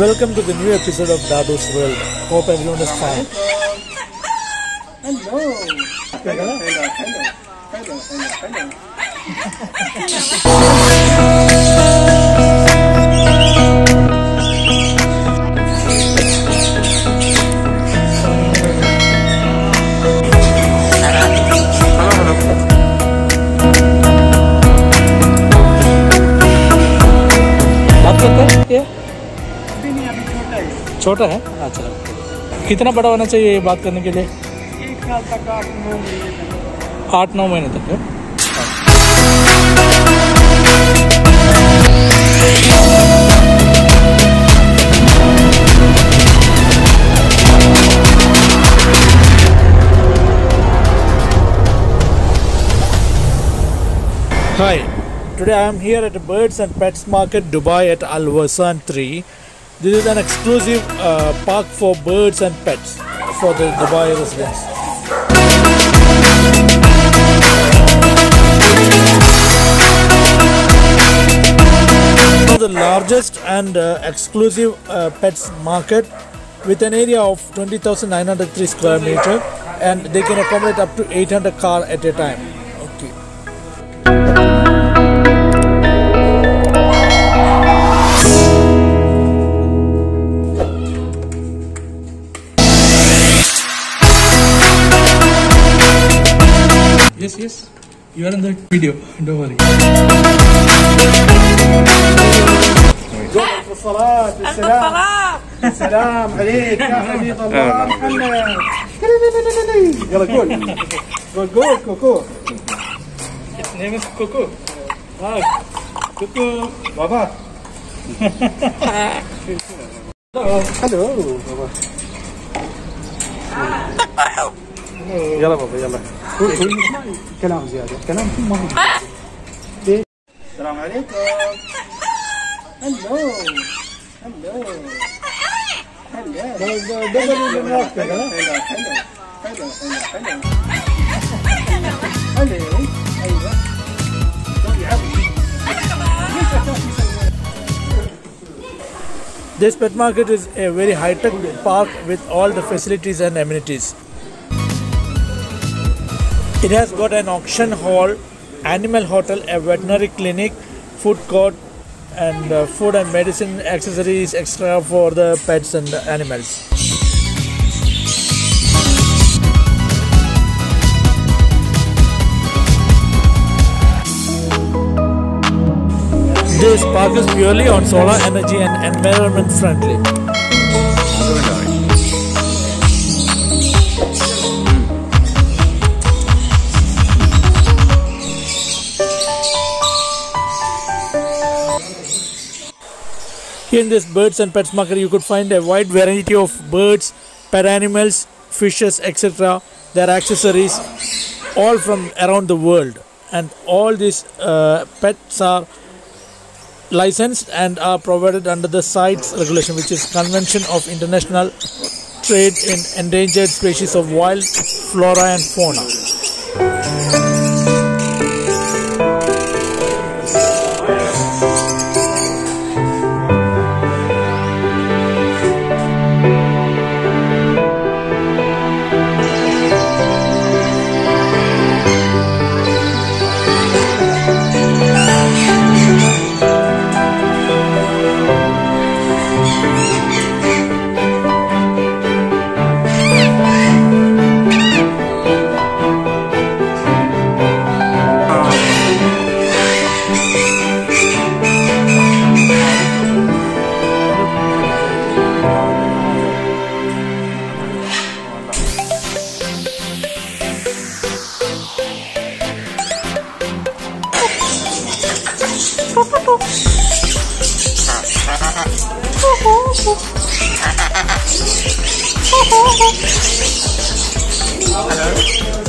Welcome to the new episode of Dadu's World. Hope everyone is fine. Hello. बात करते हैं ये छोटा है। अच्छा, कितना बड़ा होना चाहिए ये बात करने के लिए? 1 साल तक 8-9 महीने तक। 8-9 महीने तक है। Hi, today I am here at the Birds and Pets Market Dubai at WARZAAN 3. This is an exclusive park for birds and pets for the Dubai residents. The largest and exclusive pets market with an area of 20,903 square meter, and they can accommodate up to 800 cars at a time. Okay. Yes, you are in the video, don't worry. الصلاة والسلام. السلام عليك يا حبيب الله محمد. يلا قول كوكو. Its name is Coco. Wow, Coco. بابا. Hello بابا. يلا بابا يلا. قول كلام زيادة. كلام ما هو. السلام عليكم. Hello. This pet market is a very high-tech park with all the facilities and amenities. It has got an auction hall, animal hotel, a veterinary clinic, food court, and food and medicine accessories extra for the pets and the animals. This park is purely on solar energy and environment friendly. Here in this birds and pets market, you could find a wide variety of birds, pet animals, fishes, etc. Their accessories, all from around the world, and all these pets are licensed and are provided under the CITES regulation, which is Convention of International Trade in Endangered Species of Wild Flora and Fauna.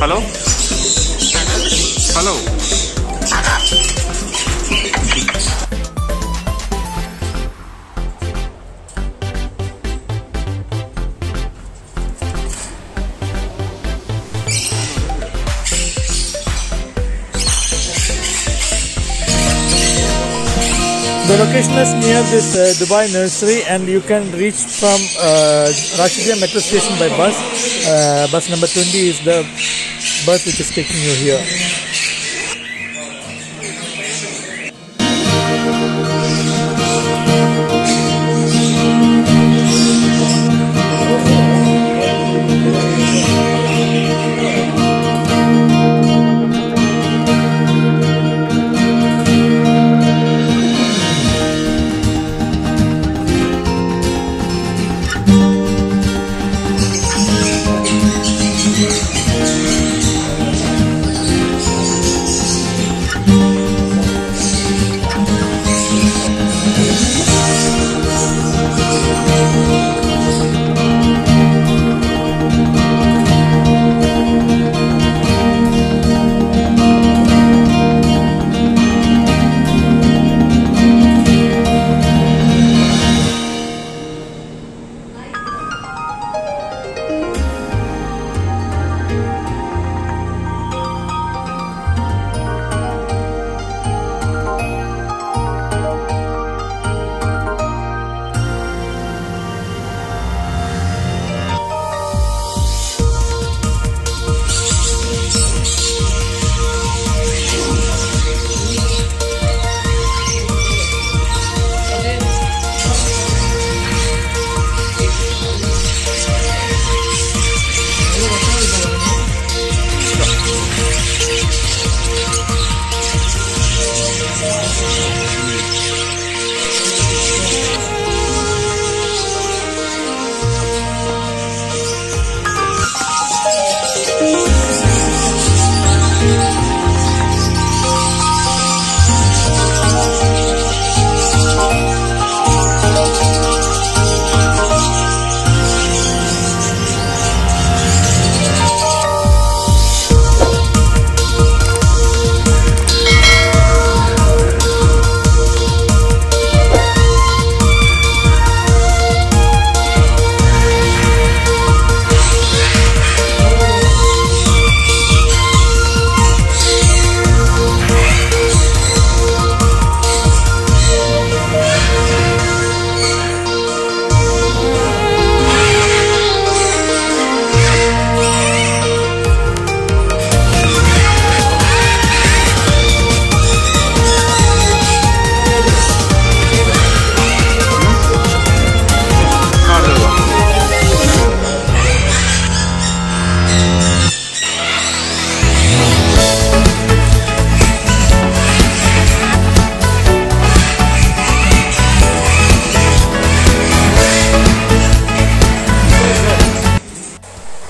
Hello? Hello? The location is near this Dubai nursery, and you can reach from Rashidia metro station by bus. Bus number 20 is the bus which is taking you here.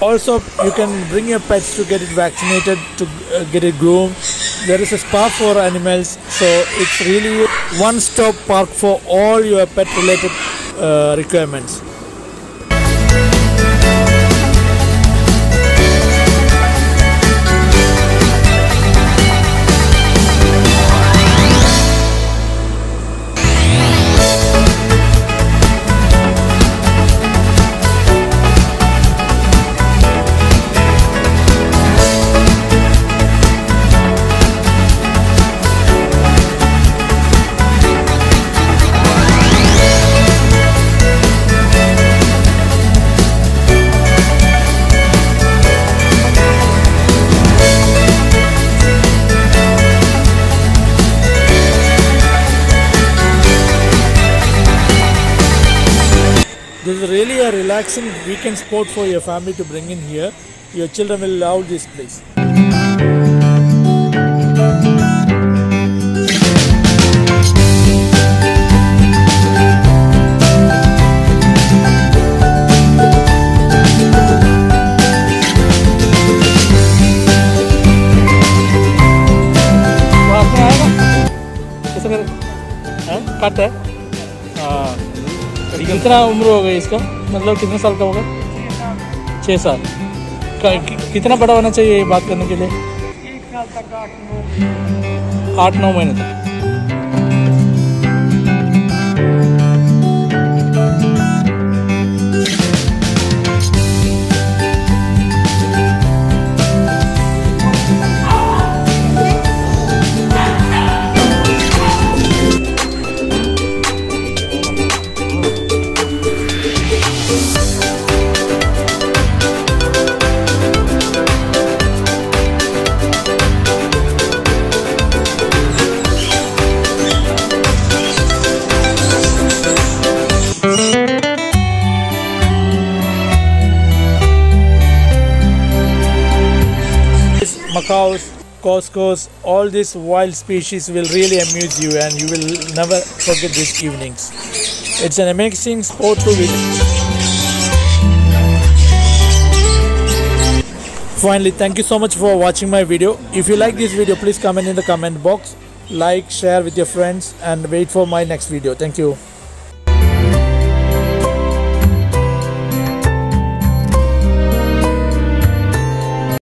Also, you can bring your pets to get it vaccinated, to get it groomed. There is a spa for animals, so it's really one-stop park for all your pet-related requirements. This is really a relaxing weekend sport for your family to bring in here. Your children will love this place. Cut है। कितना उम्र हो गई इसका, मतलब कितने साल का होगा? 6 साल। कितना बड़ा होना चाहिए ये बात करने के लिए? 1 साल तक 8-9 महीने तक। macaws, coscos, all these wild species will really amuse you and you will never forget these evenings. It's an amazing sport to visit. Finally, thank you so much for watching my video. If you like this video, please comment in the comment box, like, share with your friends and wait for my next video. Thank you.